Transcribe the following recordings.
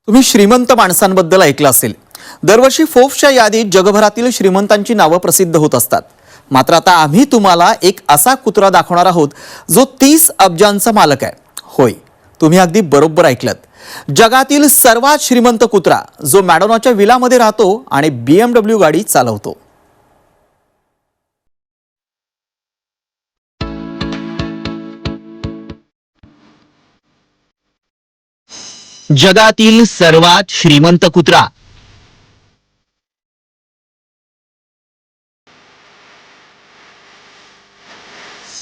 तुम्ही श्रीमंत माणसांबद्दल ऐकलं असेल. दरवर्षी फोर्ब्सच्या यादीत जगभरातील श्रीमंतांची नावं प्रसिद्ध होत असतात. मात्र आता आम्ही तुम्हाला एक असा कुत्रा दाखवणार आहोत जो 30 अब्जांचा मालक आहे. होय, तुम्ही अगदी बरोबर ऐकलत. जगातील सर्वात श्रीमंत कुत्रा जो मॅडोनाच्या विलामध्ये राहतो आणि BMW गाडी चालवतो. जगातील सर्वात श्रीमंत कुत्रा.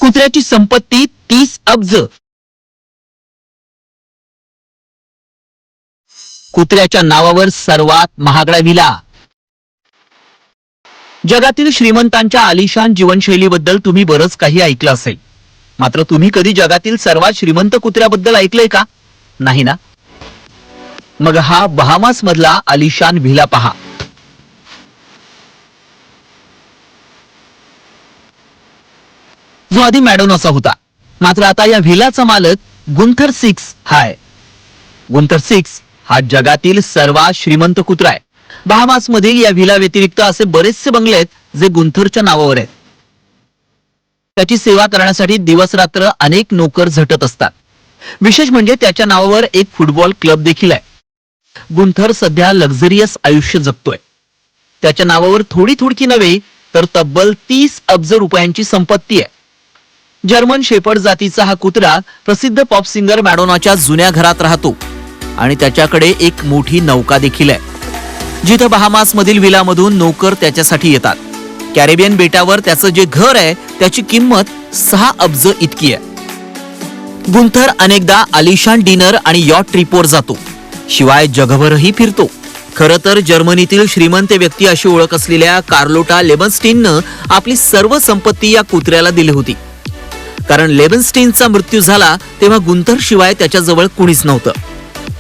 कुत्र्याची संपत्ती 30 अब्ज. कुत्र्याच्या नावावर सर्वात महागडा विला. जगातील श्रीमंतांच्या आलिशान जीवनशैलीबद्दल तुम्ही बरंच काही ऐकलं असेल. मात्र तुम्ही कधी जगातील सर्वात श्रीमंत कुत्र्याबद्दल ऐकलंय का? नाही ना? मग हा बहामास मधला आलिशान व्हिला पहा. जो आधी मॅडोनाचा होता, मात्र आता या व्हिलाचा मालक गुंथर सिक्स हाय. गुंथर सिक्स हा जगातील सर्वात श्रीमंत कुत्रा आहे. बहामास मधील या व्हिला व्यतिरिक्त असे बरेचसे बंगले आहेत जे गुंथरच्या नावावर आहेत. त्याची सेवा करण्यासाठी दिवस रात्र अनेक नोकर झटत असतात. विशेष म्हणजे त्याच्या नावावर एक फुटबॉल क्लब देखील आहे. गुंथर सध्या लक्झरियस आयुष्य जगतोय. त्याच्या नावावर थोडी थोडकी नव्हे तर तब्बल 30 अब्ज रुपयांची संपत्ती आहे. जर्मन शेपर्ड जातीचा हा कुत्रा प्रसिद्ध पॉप सिंगर मॅडोनाच्या जुन्या घरात राहतो आणि त्याच्याकडे एक मोठी नौका देखील आहे, जिथं बहामास मधील विलामधून नोकर त्याच्यासाठी येतात. कॅरेबियन बेटावर त्याचं जे घर आहे त्याची किंमत 6 अब्ज इतकी आहे. गुंथर अनेकदा आलिशान डिनर आणि यॉट ट्रिपवर जातो. शिवाय जगभरही फिरतो. खरं तर जर्मनीतील श्रीमंत व्यक्ती अशी ओळख असलेल्या कार्लोटा लेबनस्टीननं आपली सर्व संपत्ती या कुत्र्याला दिली होती. कारण लेबनस्टीनचा मृत्यू झाला तेव्हा गुंथर शिवाय त्याच्याजवळ कुणीच नव्हतं.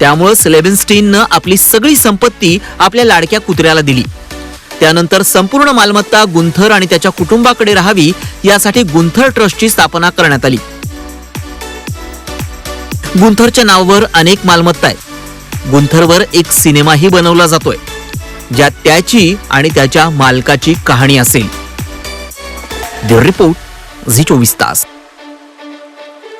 त्यामुळेच लेबनस्टीननं आपली सगळी संपत्ती आपल्या लाडक्या कुत्र्याला दिली. त्यानंतर संपूर्ण मालमत्ता गुंथर आणि त्याच्या कुटुंबाकडे राहावी यासाठी गुंथर ट्रस्टची स्थापना करण्यात आली. गुंथरच्या नावावर अनेक मालमत्ता आहेत. गुंथरवर एक सिनेमाही बनवला जातोय, ज्यात त्याची आणि त्याच्या मालकाची कहाणी असेल. द रिपोर्ट, झी 24 तास.